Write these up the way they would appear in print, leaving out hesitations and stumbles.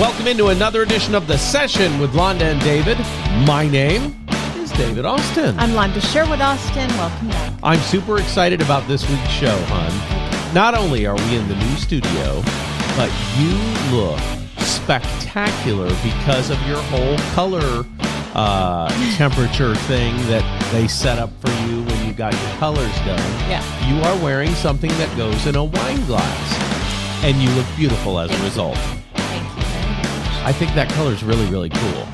Welcome into another edition of The Session with Londa and David. My name is David Austin. I'm Londa Sherwood-Austin. Welcome back. I'm super excited about this week's show, hon. Not only are we in the new studio, but you look spectacular because of your whole color temperature thing that they set up for you when you got your colors done. Yeah. You are wearing something that goes in a wine glass, and you look beautiful as a result. Thank you very much. I think that color is really, really cool.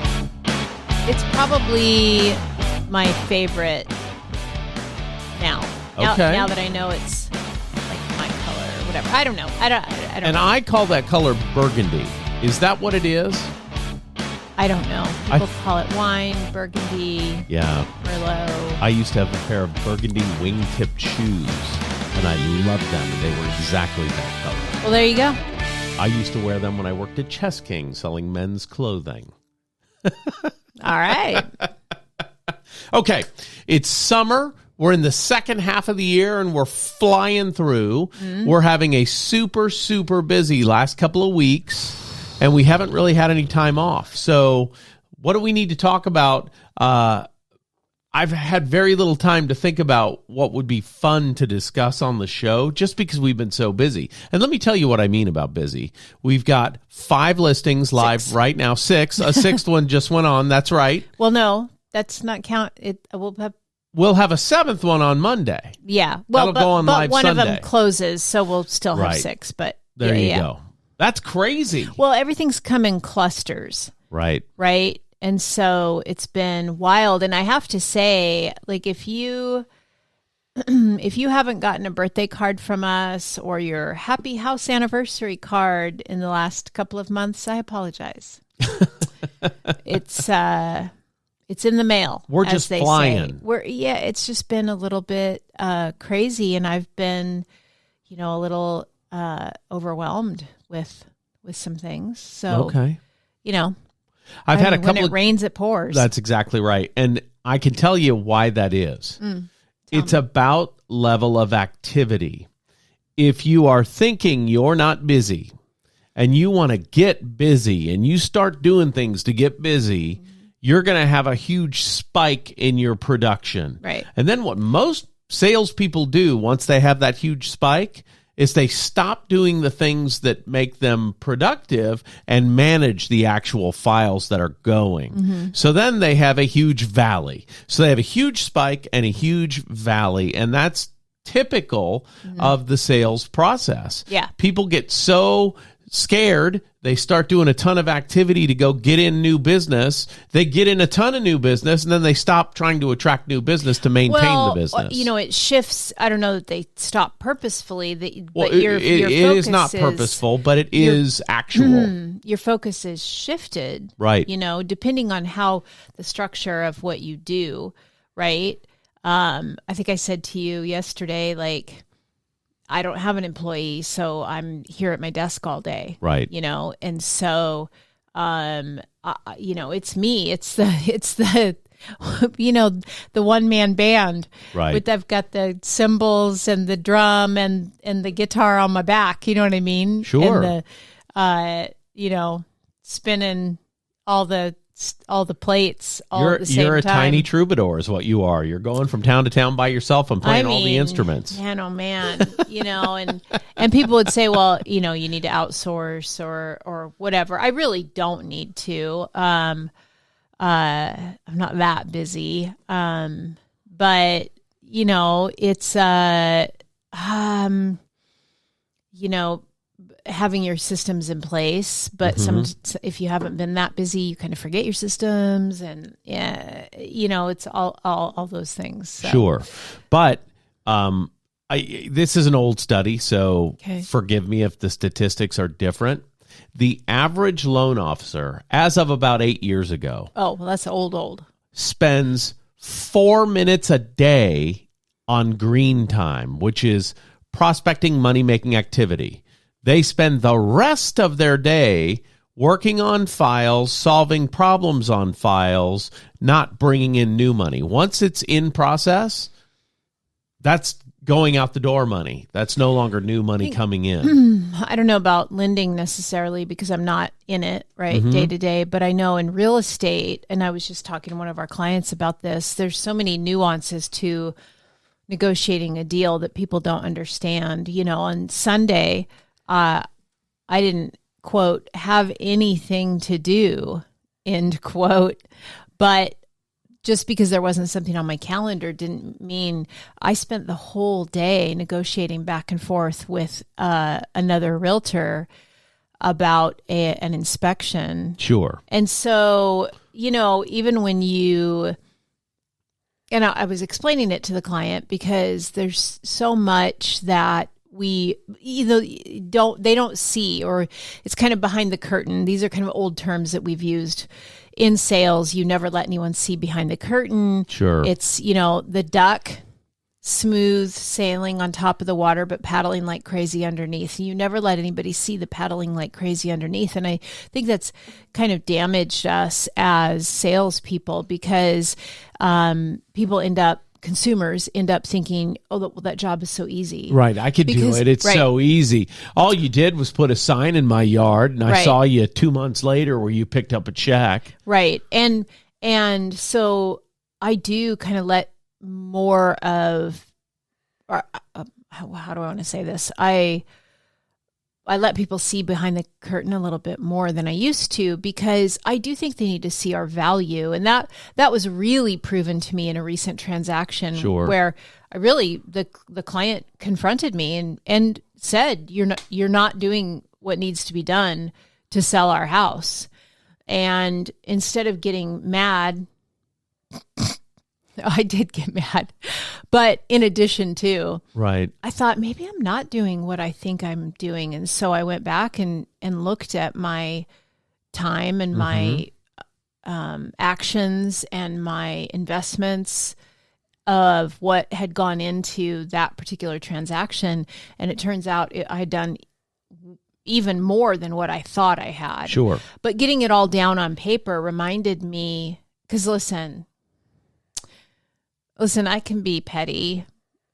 It's probably my favorite now. Okay. Now that I know it's like my color or whatever. I don't know. I don't And know. I call that color burgundy. Is that what it is? I don't know. People call it wine, burgundy, Yeah. Merlot. I used to have a pair of burgundy wing-tipped shoes, and I loved them. They were exactly that color. Well, there you go. I used to wear them when I worked at Chess King selling men's clothing. All right. Okay, it's summer. We're in the second half of the year, and we're flying through. We're having a super, super busy last couple of weeks, and we haven't really had any time off. So what do we need to talk about? I've had very little time to think about what would be fun to discuss on the show just because we've been so busy. And let me tell you what I mean about busy. We've got 5 listings live right now. 6. A sixth one just went on. That's right. Well, no, that's not count. We'll have a 7th one on Monday. Yeah. Well, That'll go on live one Sunday. of them closes, so we'll still have Right. 6. But There you yeah. go. That's crazy. Well, everything's come in clusters. Right. Right. And so it's been wild. And I have to say, like, if you haven't gotten a birthday card from us or your happy house anniversary card in the last couple of months, I apologize. It's in the mail. We're as just they flying. say. It's just been a little bit crazy, and I've been, a little overwhelmed with some things. So Okay. I've had a couple when it of rains, it pours. That's exactly right. And I can tell you why that is. It's about level of activity. If you are thinking you're not busy and you want to get busy and you start doing things to get busy, you're going to have a huge spike in your production. Right. And then what most salespeople do once they have that huge spike is they stop doing the things that make them productive and manage the actual files that are going. So then they have a huge valley. So they have a huge spike and a huge valley, and that's typical of the sales process. Yeah. People get so scared, they start doing a ton of activity to go get in new business. They get in a ton of new business, and then they stop trying to attract new business to maintain the business. It shifts. I don't know that they stop purposefully. Well, But your it focus is not purposeful, but it is actual. Your focus is shifted. Right. Depending on how the structure of what you do, right? I think I said to you yesterday, like, I don't have an employee, so I'm here at my desk all day. Right. And so, it's me. It's the the one-man band. Right. I've got the cymbals and the drum and the guitar on my back. You know what I mean? Sure. And spinning all the plates all at the same time. You're a tiny troubadour is what you are. You're going from town to town by yourself and playing all the instruments. Man, oh man, and people would say, well, you need to outsource or whatever. I really don't need to. I'm not that busy. But it's having your systems in place, but if you haven't been that busy, you kind of forget your systems, and it's all those things. So. Sure, but this is an old study, so forgive me if the statistics are different. The average loan officer, as of about 8 years ago, that's old, spends 4 minutes a day on green time, which is prospecting, money-making activity. They spend the rest of their day working on files, solving problems on files, not bringing in new money. Once it's in process, that's going out the door money. That's no longer new money coming in. I don't know about lending necessarily because I'm not in it, right, day to day, but I know in real estate, and I was just talking to one of our clients about this, there's so many nuances to negotiating a deal that people don't understand. You know, on Sunday, I didn't, quote, have anything to do, end quote, but just because there wasn't something on my calendar didn't mean I spent the whole day negotiating back and forth with another realtor about an inspection. Sure. And so, you know, even when and I was explaining it to the client because there's so much that we either they don't see, or it's kind of behind the curtain. These are kind of old terms that we've used in sales. You never let anyone see behind the curtain. Sure. It's, you know, the duck smooth sailing on top of the water, but paddling like crazy underneath. You never let anybody see the paddling like crazy underneath. And I think that's kind of damaged us as salespeople because consumers end up thinking, oh, well, that job is so easy. Right. I could do it. It's so easy. All you did was put a sign in my yard, and I saw you 2 months later where you picked up a check. Right. And so I do kind of let more of, or how do I want to say this? I let people see behind the curtain a little bit more than I used to, because I do think they need to see our value. And that was really proven to me in a recent transaction where the client confronted me and said, you're not doing what needs to be done to sell our house. And instead of getting mad, I did get mad. But in addition to, right, I thought maybe I'm not doing what I think I'm doing. And so I went back and looked at my time and my actions and my investments of what had gone into that particular transaction. And it turns out I had done even more than what I thought I had. Sure. But getting it all down on paper reminded me, because listen, I can be petty,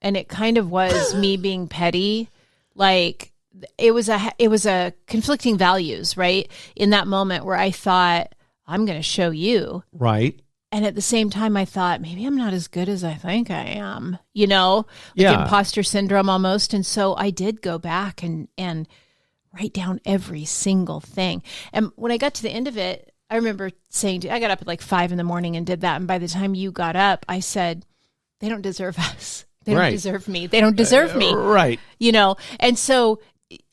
and it kind of was me being petty. Like it was a conflicting values, right? In that moment where I thought, I'm going to show you. Right. And at the same time, I thought, maybe I'm not as good as I think I am, you know, like imposter syndrome almost. And so I did go back and write down every single thing. And when I got to the end of it, I remember saying, I got up at like 5 a.m. and did that. And by the time you got up, I said, they don't deserve us. They don't deserve me. They don't deserve me. Right. You know, and so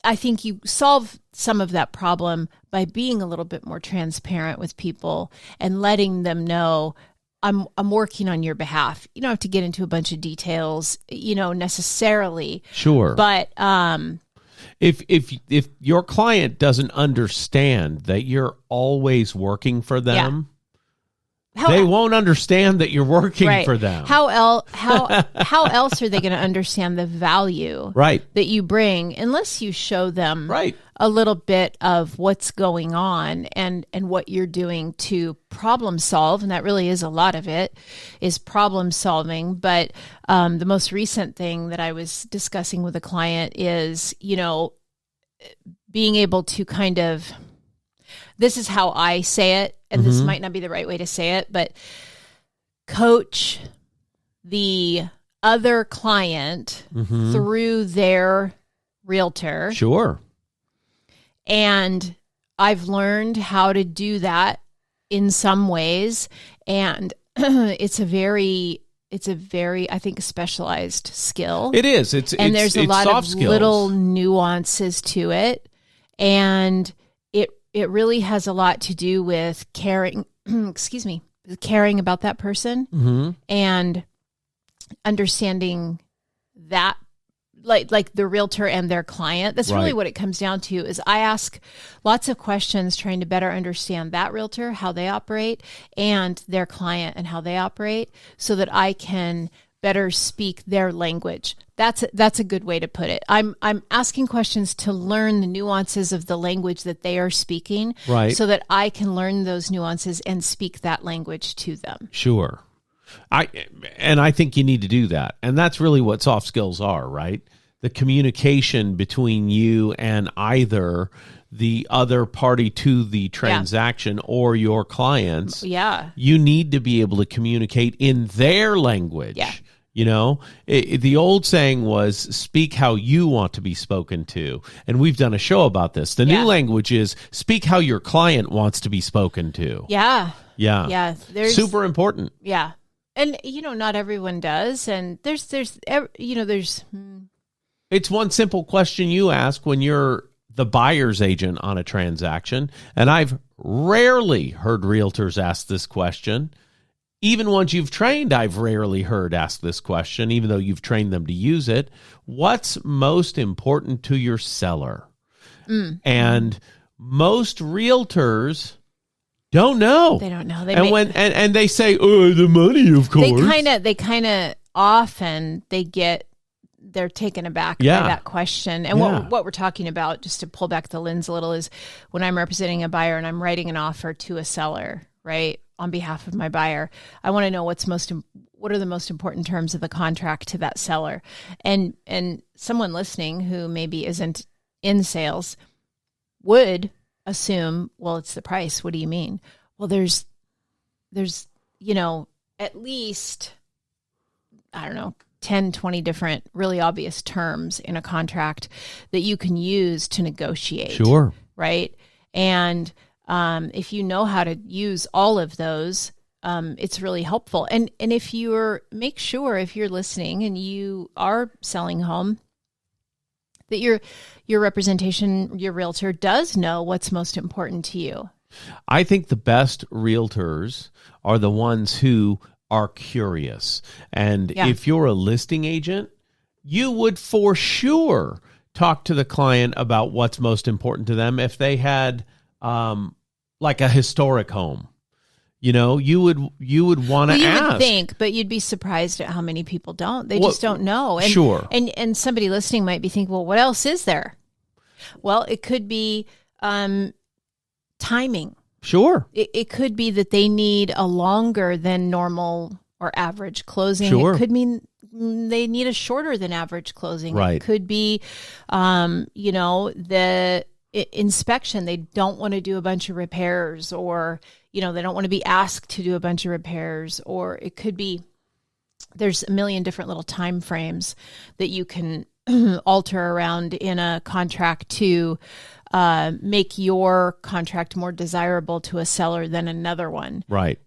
I think you solve some of that problem by being a little bit more transparent with people and letting them know I'm working on your behalf. You don't have to get into a bunch of details, you know, necessarily. Sure. But if your client doesn't understand that you're always working for them, they won't understand that you're working for them. How else are they going to understand the value that you bring unless you show them a little bit of what's going on and what you're doing to problem solve? And that really is a lot of it, is problem solving. But the most recent thing that I was discussing with a client is, you know, being able to kind of, this is how I say it, and this might not be the right way to say it, but coach the other client through their realtor. Sure. And I've learned how to do that in some ways, and it's a very, I think, specialized skill. It is. There's a lot of skills. Little nuances to it, and it really has a lot to do with caring, caring about that person and understanding that, like the realtor and their client. That's really what it comes down to. Is I ask lots of questions trying to better understand that realtor, how they operate, and their client and how they operate, so that I can better speak their language. That's a good way to put it. I'm asking questions to learn the nuances of the language that they are speaking, so that I can learn those nuances and speak that language to them. Sure. I think you need to do that. And that's really what soft skills are, right? The communication between you and either the other party to the transaction or your clients. Yeah. You need to be able to communicate in their language. Yeah. You know, the old saying was speak how you want to be spoken to. And we've done a show about this. The new language is speak how your client wants to be spoken to. Yeah. Yeah. Yeah. Super important. Yeah. And, not everyone does. And there's. It's one simple question you ask when you're the buyer's agent on a transaction. And I've rarely heard realtors ask this question. Even ones you've trained, I've rarely heard ask this question, even though you've trained them to use it. What's most important to your seller? And most realtors don't know. They don't know. And they say, "Oh, the money, of course." They kind of often they're taken aback by that question. And what we're talking about, just to pull back the lens a little, is when I'm representing a buyer and I'm writing an offer to a seller, right, on behalf of my buyer, I want to know what are the most important terms of the contract to that seller. And someone listening who maybe isn't in sales would assume, well, it's the price. What do you mean? Well, there's at least, I don't know, 10, 20 different really obvious terms in a contract that you can use to negotiate. Sure. Right. And if you know how to use all of those, it's really helpful. And if make sure if you're listening and you are selling home, that your representation, your realtor does know what's most important to you. I think the best realtors are the ones who are curious. And if you're a listing agent, you would for sure talk to the client about what's most important to them. If they had like a historic home, you would want to ask. You would think, but you'd be surprised at how many people don't. They just don't know. And, sure. And somebody listening might be thinking, well, what else is there? Well, it could be timing. Sure. It could be that they need a longer than normal or average closing. Sure. It could mean they need a shorter than average closing. Right. It could be, the inspection. They don't want to do a bunch of repairs, or, they don't want to be asked to do a bunch of repairs, or it could be there's a million different little time frames that you can alter around in a contract to make your contract more desirable to a seller than another one. Right.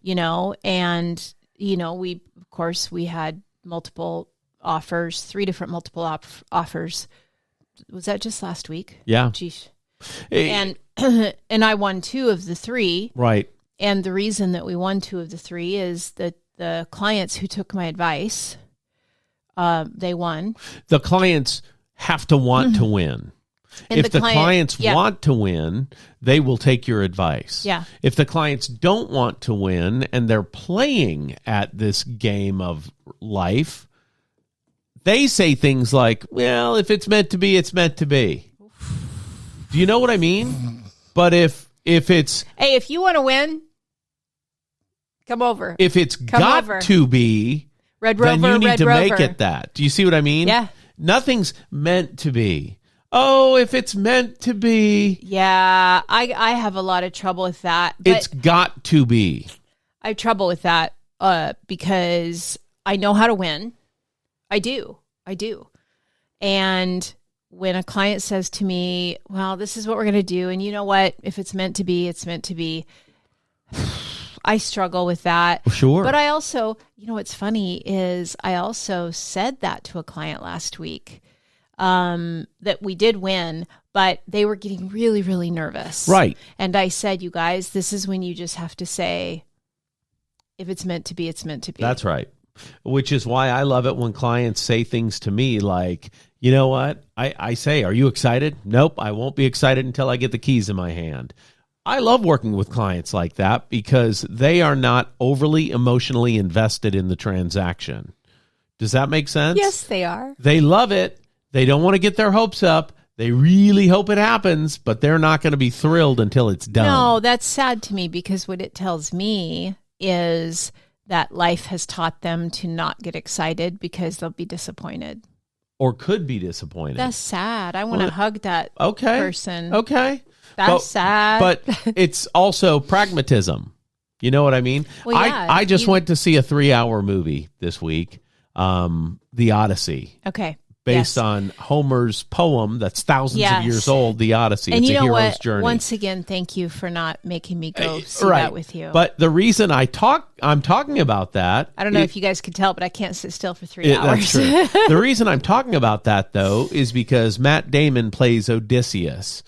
And, we had multiple offers, 3 different multiple offers. Was that just last week? Yeah. Geez. And I won 2 of the 3. Right. And the reason that we won 2 of the 3 is that the clients who took my advice, they won. The clients have to want to win. And if the clients want to win, they will take your advice. Yeah. If the clients don't want to win and they're playing at this game of life, they say things like, well, if it's meant to be, it's meant to be. Do you know what I mean? But if it's... Hey, if you want to win, come over. If it's got to be, Red Rover, then you need Red to Rover. make it that. Do you see what I mean? Yeah. Nothing's meant to be. Oh, if it's meant to be. Yeah, I have a lot of trouble with that. But it's got to be. I have trouble with that because I know how to win. I do. And when a client says to me, well, this is what we're going to do, and you know what? If it's meant to be, it's meant to be. I struggle with that. Sure. But I also, what's funny is I also said that to a client last week. That we did win, but they were getting really, really nervous. Right. And I said, you guys, this is when you just have to say, if it's meant to be, it's meant to be. That's right. Which is why I love it when clients say things to me like, you know what? I say, are you excited? Nope, I won't be excited until I get the keys in my hand. I love working with clients like that because they are not overly emotionally invested in the transaction. Does that make sense? Yes, they are. They love it. They don't want to get their hopes up. They really hope it happens, but they're not going to be thrilled until it's done. No, that's sad to me because what it tells me is that life has taught them to not get excited because they'll be disappointed. Or could be disappointed. That's sad. I want to hug that person. Okay. That's sad. But it's also pragmatism. You know what I mean? Well, yeah, I just went to see a 3-hour movie this week, The Odyssey. Okay. Based on Homer's poem that's thousands of years old, The Odyssey. And it's you a know hero's what? journey. Once again, thank you for not making me go see that with you. But the reason I'm talking about that... I don't know if you guys could tell, but I can't sit still for 3 hours. That's true. The reason I'm talking about that, though, is because Matt Damon plays Odysseus,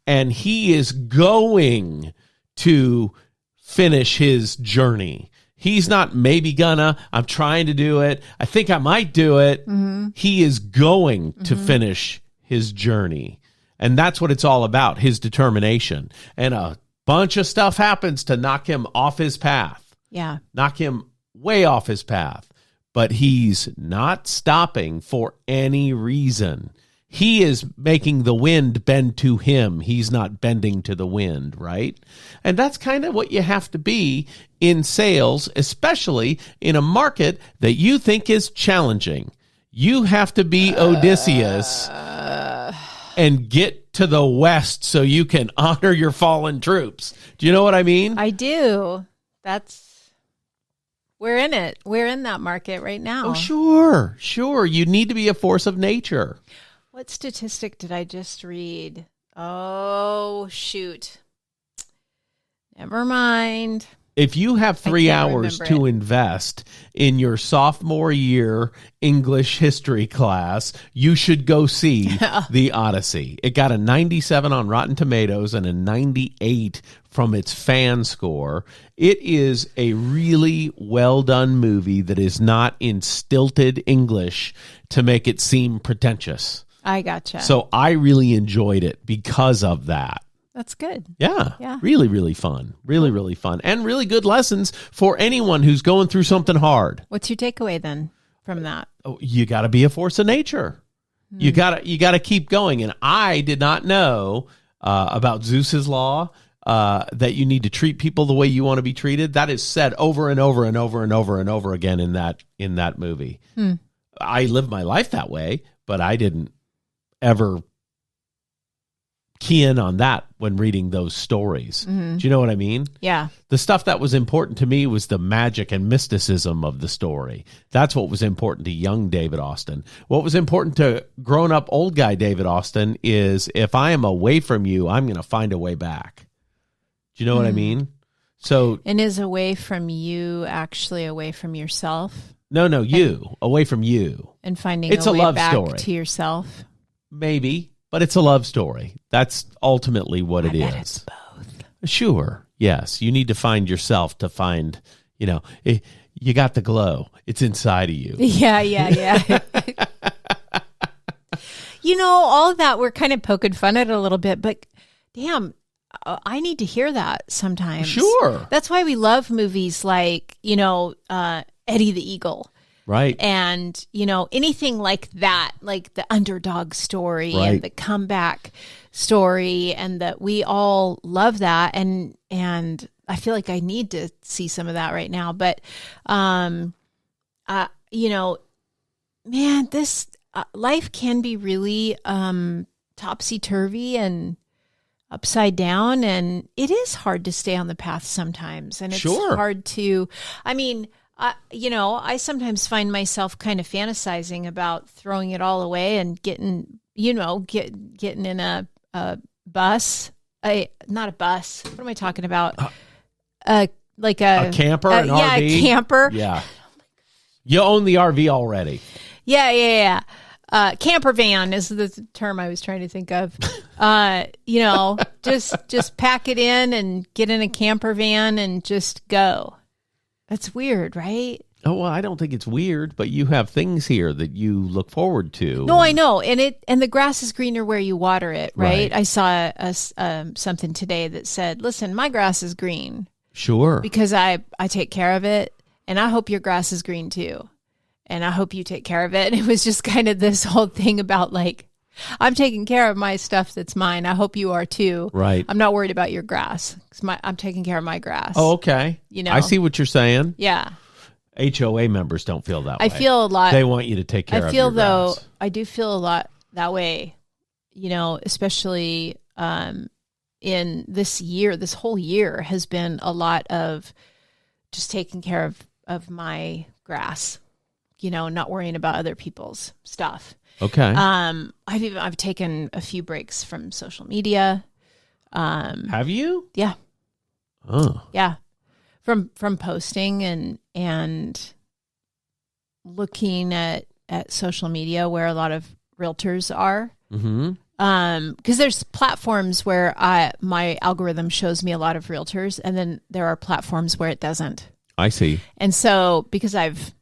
and he is going to finish his journey. He's not maybe gonna, I'm trying to do it. I think I might do it. Mm-hmm. He is going to finish his journey. And that's what it's all about, his determination. And a bunch of stuff happens to knock him off his path. Yeah. Knock him way off his path. But he's not stopping for any reason. He is making the wind bend to him. He's not bending to the wind, right? And that's kind of what you have to be in sales, especially in a market that you think is challenging. You have to be Odysseus and get to the west so you can honor your fallen troops. Do you know what I mean? I do. We're in it. We're in that market right now. Oh, sure. You need to be a force of nature. What statistic did I just read? Oh, shoot. Never mind. If you have 3 hours to invest in your sophomore year English history class, you should go see The Odyssey. It got a 97 on Rotten Tomatoes and a 98 from its fan score. It is a really well-done movie that is not in stilted English to make it seem pretentious. I gotcha. So I really enjoyed it because of that. That's good. Yeah. Really, really fun. Really, really fun. And really good lessons for anyone who's going through something hard. What's your takeaway then from that? Oh, you got to be a force of nature. You got to keep going. And I did not know about Zeus's law, that you need to treat people the way you want to be treated. That is said over and over and over and over and over again in that movie. I live my life that way, but I didn't ever key in on that when reading those stories. Do you know what I mean? Yeah. The stuff that was important to me was the magic and mysticism of the story. That's what was important to young David Austin. What was important to grown up old guy David Austin is if I am away from you, I'm going to find a way back. Do you know what I mean? So, and is away from you actually away from yourself? No, you. Away from you. And finding it's a way love back story. To yourself? Maybe, but it's a love story. That's ultimately what it is. It's both. Sure. Yes. You need to find yourself to find, you got the glow. It's inside of you. Yeah. All of that, we're kind of poking fun at it a little bit, but damn, I need to hear that sometimes. Sure. That's why we love movies like, Eddie the Eagle. Right. And, anything like that, like the underdog story and the comeback story, and that we all love that. And I feel like I need to see some of that right now. But, man, this life can be really topsy-turvy and upside down. And it is hard to stay on the path sometimes. And it's hard to, I sometimes find myself kind of fantasizing about throwing it all away and getting in a bus, not a bus. What am I talking about? Like a camper, an RV? A camper. Yeah. You own the RV already. Yeah. Camper van is the term I was trying to think of. Just pack it in and get in a camper van and just go. That's weird, right? Oh, well, I don't think it's weird, but you have things here that you look forward to. No, I know. And the grass is greener where you water it, right? I saw something today that said, listen, my grass is green. Sure. Because I take care of it, and I hope your grass is green too. And I hope you take care of it. And it was just kind of this whole thing about like, I'm taking care of my stuff that's mine. I hope you are too. Right. I'm not worried about your grass. I'm taking care of my grass. Oh, okay. I see what you're saying. Yeah. HOA members don't feel that way. I feel a lot. They want you to take care of your grounds. I do feel a lot that way, especially in this year. This whole year has been a lot of just taking care of my grass, not worrying about other people's stuff. Okay. I've taken a few breaks from social media. Have you? Yeah. Oh. Yeah. From posting and looking at social media where a lot of realtors are. Mm-hmm. Because there's platforms where my algorithm shows me a lot of realtors, and then there are platforms where it doesn't. I see. And so because I've,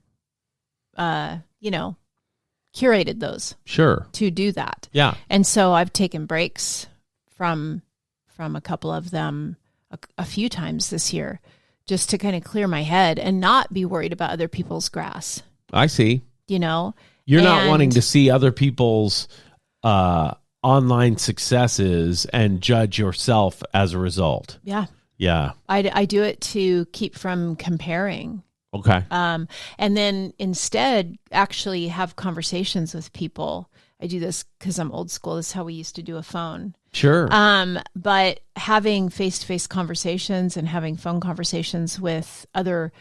curated those to do that. Yeah. And so I've taken breaks from a couple of them a few times this year, just to kind of clear my head and not be worried about other people's grass. I see. You're not wanting to see other people's online successes and judge yourself as a result. Yeah. Yeah. I do it to keep from comparing. Okay. And then instead actually have conversations with people. I do this because I'm old school. This is how we used to do a phone. Sure. But having face-to-face conversations and having phone conversations with other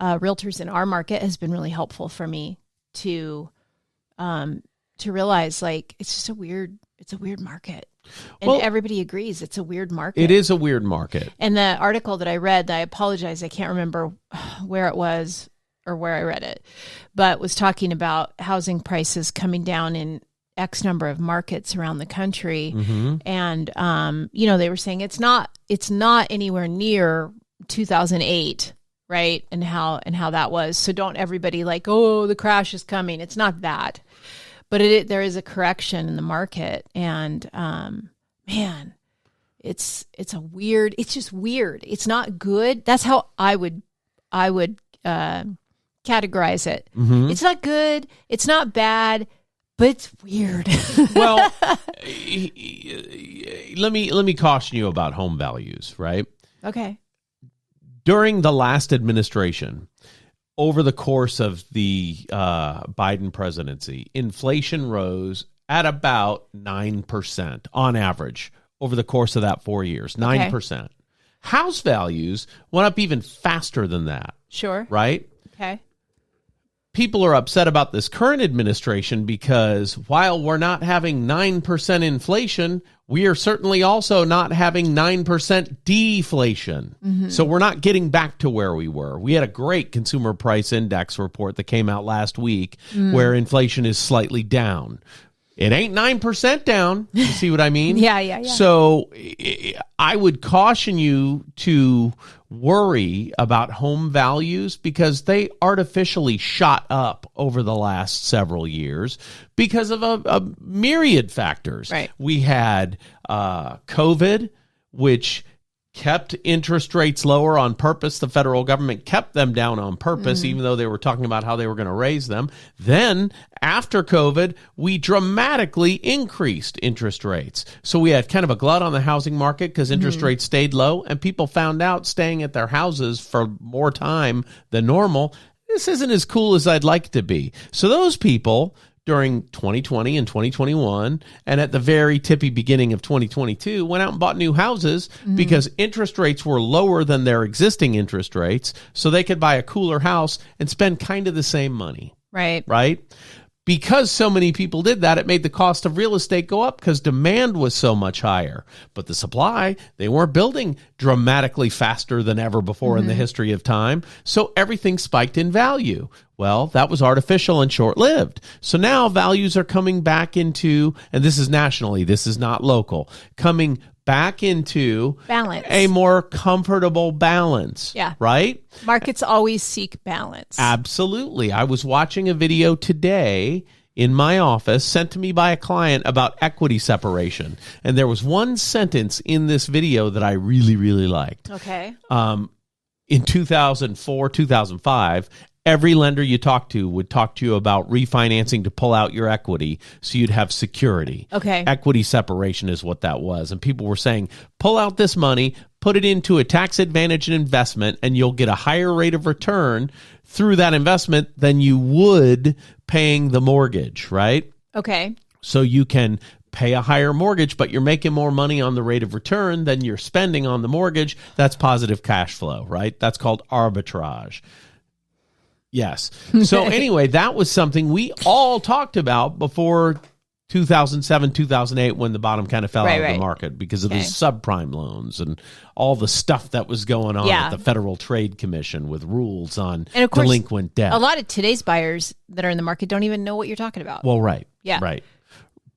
realtors in our market has been really helpful for me to realize, like, it's just a weird market. And everybody agrees it's a weird market. It is a weird market. And the article that I read, I apologize, I can't remember where it was or where I read it, but was talking about housing prices coming down in X number of markets around the country. Mm-hmm. And, they were saying it's not anywhere near 2008, right? And how that was. So don't everybody like, oh, the crash is coming. It's not that. But there is a correction in the market, and man, it's just weird. It's not good. That's how I would categorize it. Mm-hmm. It's not good. It's not bad, but it's weird. Well, let me caution you about home values, right? Okay. During the last administration, over the course of the Biden presidency, inflation rose at about 9% on average over the course of that 4 years, 9%. Okay. House values went up even faster than that. Sure. Right? Okay. People are upset about this current administration because while we're not having 9% inflation, we are certainly also not having 9% deflation. Mm-hmm. So we're not getting back to where we were. We had a great consumer price index report that came out last week where inflation is slightly down. It ain't 9% down. You see what I mean? Yeah. So I would caution you to worry about home values because they artificially shot up over the last several years because of a myriad factors. Right. We had COVID, which kept interest rates lower on purpose. The federal government kept them down on purpose, even though they were talking about how they were going to raise them. Then, after COVID, we dramatically increased interest rates. So we had kind of a glut on the housing market because interest rates stayed low, and people found out staying at their houses for more time than normal, this isn't as cool as I'd like it to be. So those people during 2020 and 2021 and at the very tippy beginning of 2022 went out and bought new houses because interest rates were lower than their existing interest rates, so they could buy a cooler house and spend kind of the same money. Right? Because so many people did that, it made the cost of real estate go up because demand was so much higher. But the supply, they weren't building dramatically faster than ever before in the history of time. So everything spiked in value. Well, that was artificial and short-lived. So now values are coming back into, and this is nationally, this is not local, coming back into balance, a more comfortable balance. Yeah. Right? Markets always seek balance. Absolutely. I was watching a video today in my office sent to me by a client about equity separation. And there was one sentence in this video that I really, really liked. Okay. In 2004, 2005, every lender you talk to would talk to you about refinancing to pull out your equity so you'd have security. Okay. Equity separation is what that was. And people were saying, pull out this money, put it into a tax-advantaged investment, and you'll get a higher rate of return through that investment than you would paying the mortgage, right? Okay. So you can pay a higher mortgage, but you're making more money on the rate of return than you're spending on the mortgage. That's positive cash flow, right? That's called arbitrage. Yes. So anyway, that was something we all talked about before 2007, 2008, when the bottom kind of fell out of the market because of the subprime loans and all the stuff that was going on at the Federal Trade Commission with rules on and of course, delinquent debt. A lot of today's buyers that are in the market don't even know what you're talking about. Well, right. Yeah. Right.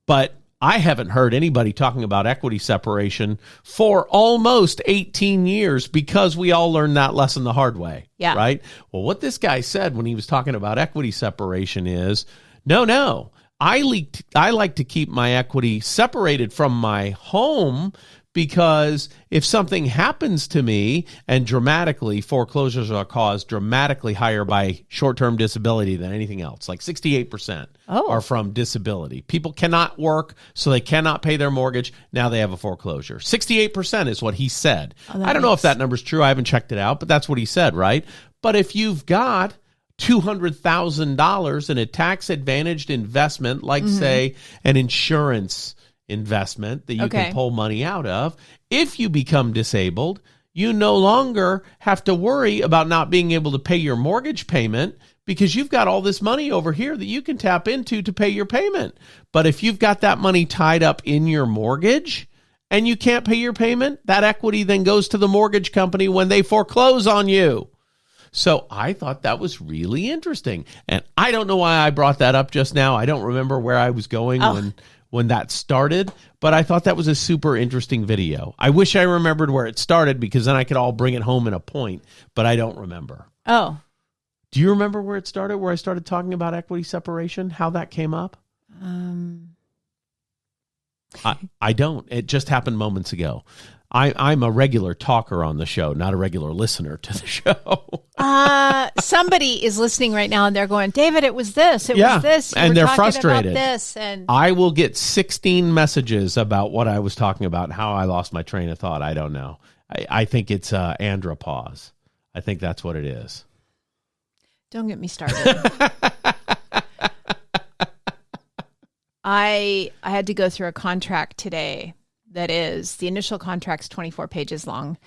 But I haven't heard anybody talking about equity separation for almost 18 years because we all learned that lesson the hard way. Yeah. Right? Well, what this guy said when he was talking about equity separation is, no, I like to keep my equity separated from my home because if something happens to me, and dramatically, foreclosures are caused dramatically higher by short-term disability than anything else, like 68% are from disability. People cannot work, so they cannot pay their mortgage. Now they have a foreclosure. 68% is what he said. I don't know if that number's true. I haven't checked it out, but that's what he said, right? But if you've got $200,000 in a tax-advantaged investment, like, say, an insurance investment that you can pull money out of, if you become disabled, you no longer have to worry about not being able to pay your mortgage payment because you've got all this money over here that you can tap into to pay your payment. But if you've got that money tied up in your mortgage and you can't pay your payment, that equity then goes to the mortgage company when they foreclose on you. So I thought that was really interesting. And I don't know why I brought that up just now. I don't remember where I was going when that started, but I thought that was a super interesting video. I wish I remembered where it started because then I could all bring it home in a point, but I don't remember. Oh. Do you remember where it started, where I started talking about equity separation, how that came up? I don't. It just happened moments ago. I'm a regular talker on the show, not a regular listener to the show. Somebody is listening right now and they're going, David, it was this. It was this. And they're frustrated. About this, and I will get 16 messages about what I was talking about and how I lost my train of thought. I don't know. I think it's andropause. I think that's what it is. Don't get me started. I had to go through a contract today. That is, the initial contract's 24 pages long.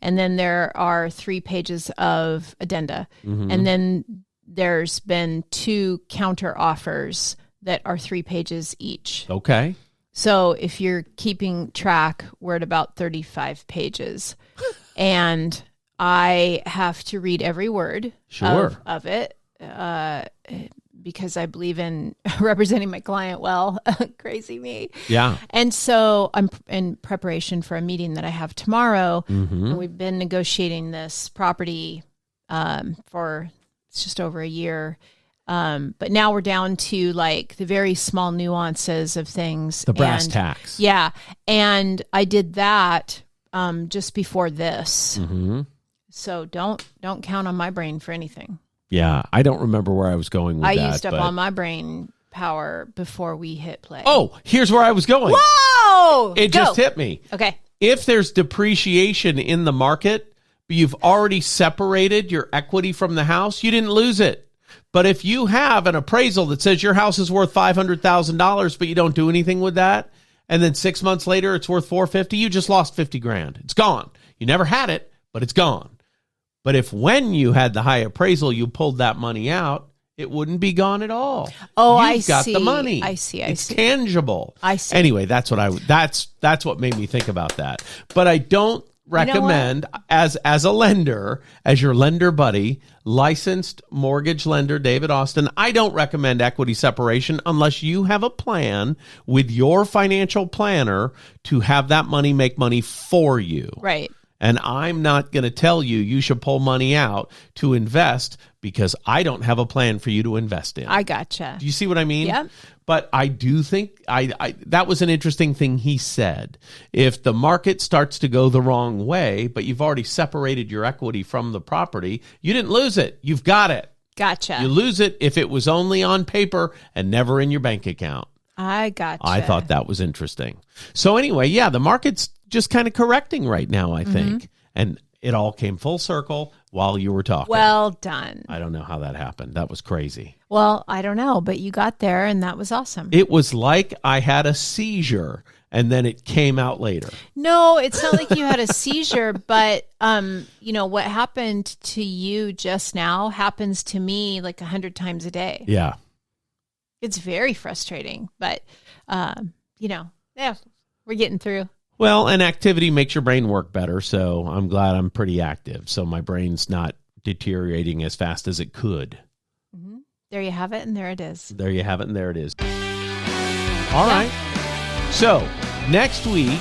And then there are 3 pages of addenda. And then there's been 2 counter offers that are 3 pages each. Okay. So if you're keeping track, we're at about 35 pages. And I have to read every word of it. Because I believe in representing my client well. Crazy me. Yeah. And so I'm in preparation for a meeting that I have tomorrow. And we've been negotiating this property for it's just over a year. But now we're down to like the very small nuances of things. The brass tacks. Yeah. And I did that just before this. So don't count on my brain for anything. Yeah, I don't remember where I was going with that. I used up all my brain power before we hit play. Oh, here's where I was going. Whoa! It just hit me. Okay. If there's depreciation in the market, but you've already separated your equity from the house, you didn't lose it. But if you have an appraisal that says your house is worth $500,000, but you don't do anything with that, and then 6 months later it's worth $450,000, you just lost $50,000. It's gone. You never had it, but it's gone. But if when you had the high appraisal, you pulled that money out, it wouldn't be gone at all. Oh, I see. You've got the money. I see. It's tangible. I see. Anyway, that's what made me think about that. But I don't recommend as a lender, as your lender buddy, licensed mortgage lender David Austin, I don't recommend equity separation unless you have a plan with your financial planner to have that money make money for you. Right. And I'm not going to tell you should pull money out to invest because I don't have a plan for you to invest in. I gotcha. Do you see what I mean? Yeah. But I do think that was an interesting thing he said. If the market starts to go the wrong way, but you've already separated your equity from the property, you didn't lose it. You've got it. Gotcha. You lose it if it was only on paper and never in your bank account. I gotcha. I thought that was interesting. So anyway, yeah, the market's just kind of correcting right now, I think. And it all came full circle while you were talking. Well done. I don't know how that happened. That was crazy. Well, I don't know, but you got there, and that was awesome. It was like I had a seizure, and then it came out later. No, it's not like you had a seizure, but what happened to you just now happens to me like 100 times a day. Yeah. It's very frustrating, but we're getting through. Well, and activity makes your brain work better, so I'm glad I'm pretty active. So my brain's not deteriorating as fast as it could. Mm-hmm. There you have it, and there it is. There you have it, and there it is. All right. So next week,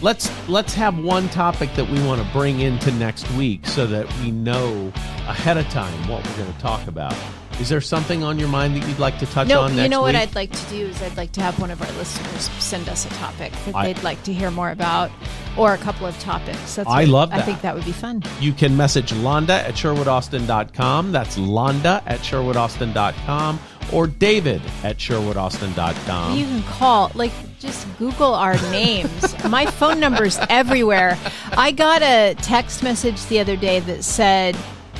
let's have one topic that we want to bring into next week so that we know ahead of time what we're going to talk about. Is there something on your mind that you'd like to touch on next week? You know what I'd like to do is I'd like to have one of our listeners send us a topic that they'd like to hear more about, or a couple of topics. I love that. I think that would be fun. You can message Londa at SherwoodAustin.com. That's Londa at SherwoodAustin.com, or David at SherwoodAustin.com. You can call, just Google our names. My phone number's everywhere. I got a text message the other day that said,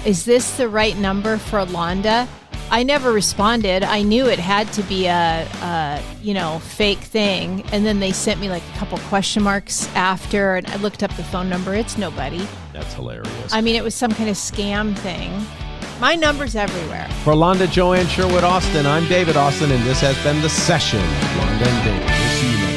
"Is this the right number for Londa?" I never responded. I knew it had to be a fake thing. And then they sent me a couple question marks after, and I looked up the phone number. It's nobody. That's hilarious. I mean, it was some kind of scam thing. My number's everywhere. For Londa, Joanne, Sherwood Austin, I'm David Austin, and this has been The Session with Londa and David. We'll see you next